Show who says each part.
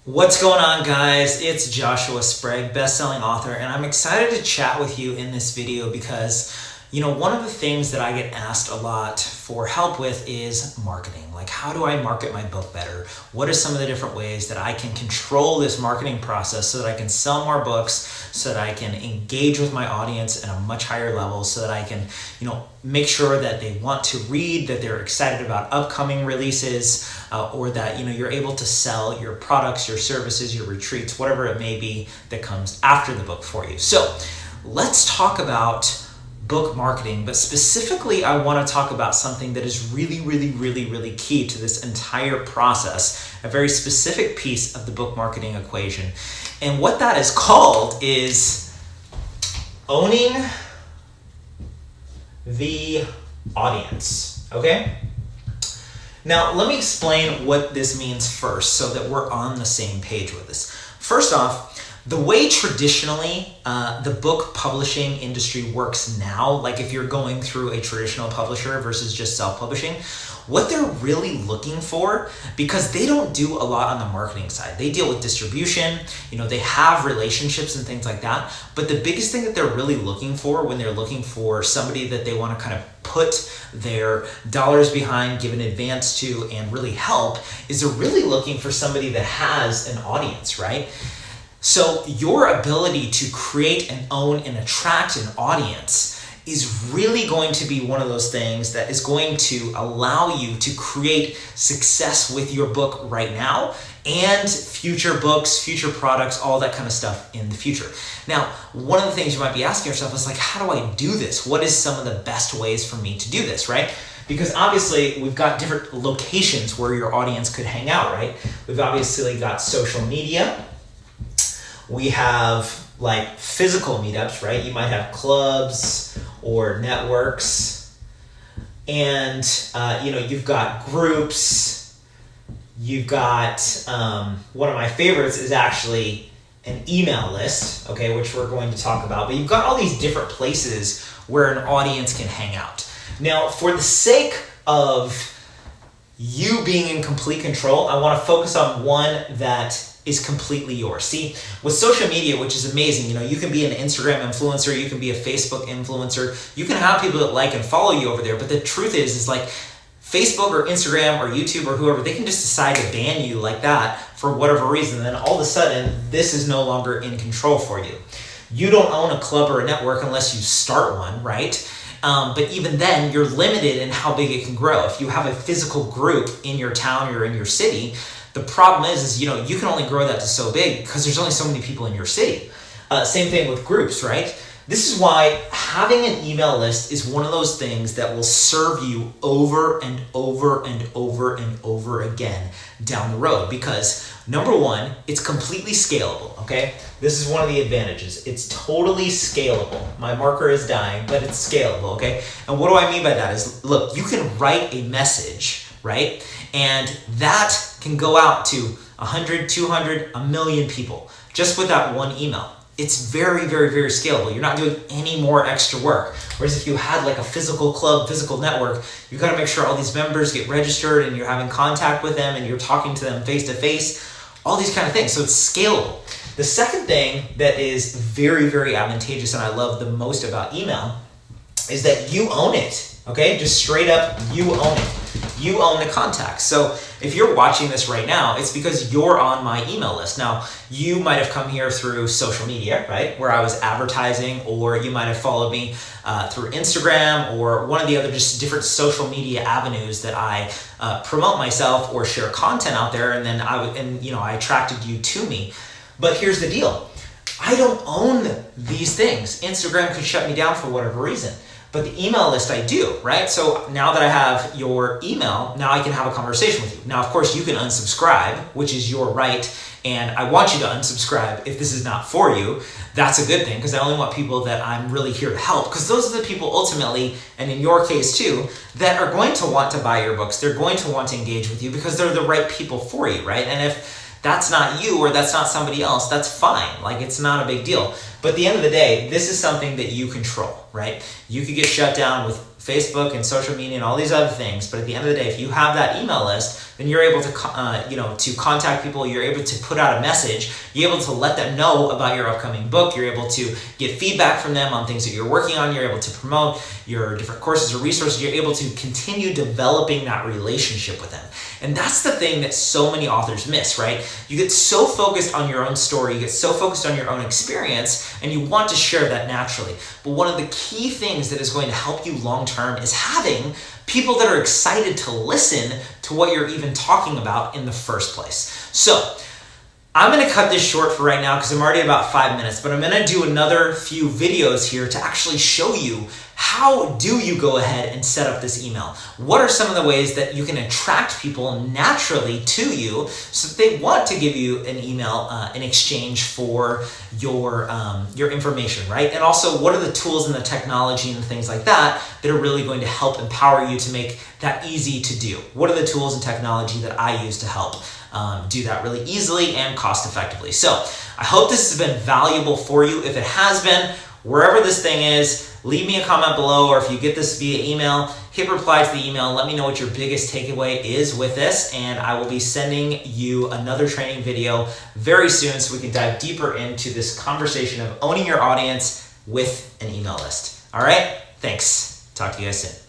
Speaker 1: What's going on, guys? It's Joshua Sprague, best-selling author, and I'm excited to chat with you in this video because, one of the things that I get asked a lot for help with is marketing. Like, how do I market my book better? What are some of the different ways that I can control this marketing process so that I can sell more books, so that I can engage with my audience at a much higher level, so that I can, make sure that they want to read, that they're excited about upcoming releases, or that, you're able to sell your products, your services, your retreats, whatever it may be that comes after the book for you. So let's talk about book marketing, but specifically I want to talk about something that is really key to this entire process, a very specific piece of the book marketing equation. And what that is called is owning the audience, okay? Now, let me explain what this means first so that we're on the same page with this. First off, the way traditionally the book publishing industry works now, like if you're going through a traditional publisher versus just self-publishing, what they're really looking for, because they don't do a lot on the marketing side. They deal with distribution, they have relationships and things like that. But the biggest thing that they're really looking for when they're looking for somebody that they want to kind of put their dollars behind, give an advance to, and really help, is they're really looking for somebody that has an audience, right? So your ability to create and own and attract an audience is really going to be one of those things that is going to allow you to create success with your book right now and future books, future products, all that kind of stuff in the future. Now, one of the things you might be asking yourself is like, how do I do this? What is some of the best ways for me to do this, right? Because obviously we've got different locations where your audience could hang out, right? We've obviously got social media. We have like physical meetups, right? You might have clubs or networks, and you've got groups. You've got one of my favorites is actually an email list, okay, which we're going to talk about. But you've got all these different places where an audience can hang out. Now, for the sake of you being in complete control, I want to focus on one that is completely yours. See, with social media, which is amazing, you can be an Instagram influencer, you can be a Facebook influencer, you can have people that like and follow you over there, but the truth is like Facebook or Instagram or YouTube or whoever, they can just decide to ban you like that for whatever reason, and then all of a sudden, this is no longer in control for you. You don't own a club or a network unless you start one, right? But even then, you're limited in how big it can grow. If you have a physical group in your town or in your city, the problem is you can only grow that to so big because there's only so many people in your city. Same thing with groups, right? This is why having an email list is one of those things that will serve you over and over and over and over again down the road. Because number one, it's completely scalable, okay? This is one of the advantages. It's totally scalable. My marker is dying, but it's scalable, okay? And what do I mean by that is, look, you can write a message, right? And that can go out to 100, 200, 1,000,000 people just with that one email. It's very scalable. You're not doing any more extra work. Whereas if you had like a physical club, physical network, you got to make sure all these members get registered and you're having contact with them and you're talking to them face to face, all these kind of things. So it's scalable. The second thing that is very advantageous and I love the most about email is that you own it, okay? Just straight up, you own it. You own the contacts. So if you're watching this right now, it's because you're on my email list. Now, you might have come here through social media, right, where I was advertising, or you might have followed me through Instagram or one of the other just different social media avenues that I promote myself or share content out there, and then I attracted you to me. But here's the deal. I don't own these things. Instagram could shut me down for whatever reason. But the email list I do, right? So now that I have your email, now I can have a conversation with you. Now, of course, you can unsubscribe, which is your right. And I want you to unsubscribe if this is not for you. That's a good thing because I only want people that I'm really here to help, because those are the people ultimately, and in your case too, that are going to want to buy your books. They're going to want to engage with you because they're the right people for you, right? And if that's not you or that's not somebody else, that's fine. Like, it's not a big deal. But at the end of the day, this is something that you control, right? You could get shut down with Facebook and social media and all these other things, but at the end of the day, if you have that email list, then you're able to, to contact people. You're able to put out a message. You're able to let them know about your upcoming book. You're able to get feedback from them on things that you're working on. You're able to promote your different courses or resources. You're able to continue developing that relationship with them. And that's the thing that so many authors miss, right? You get so focused on your own story, you get so focused on your own experience, and you want to share that naturally. But one of the key things that is going to help you long term is having people that are excited to listen to what you're even talking about in the first place. So, I'm going to cut this short for right now because I'm already about 5 minutes, but I'm going to do another few videos here to actually show you how do you go ahead and set up this email. What are some of the ways that you can attract people naturally to you so that they want to give you an email in exchange for your information, right? And also, what are the tools and the technology and things like that that are really going to help empower you to make that easy to do? What are the tools and technology that I use to help do that really easily and cost effectively? So I hope this has been valuable for you. If it has been, wherever this thing is, leave me a comment below, or if you get this via email, hit reply to the email and let me know what your biggest takeaway is with this, and I will be sending you another training video very soon so we can dive deeper into this conversation of owning your audience with an email list. All right, thanks. Talk to you guys soon.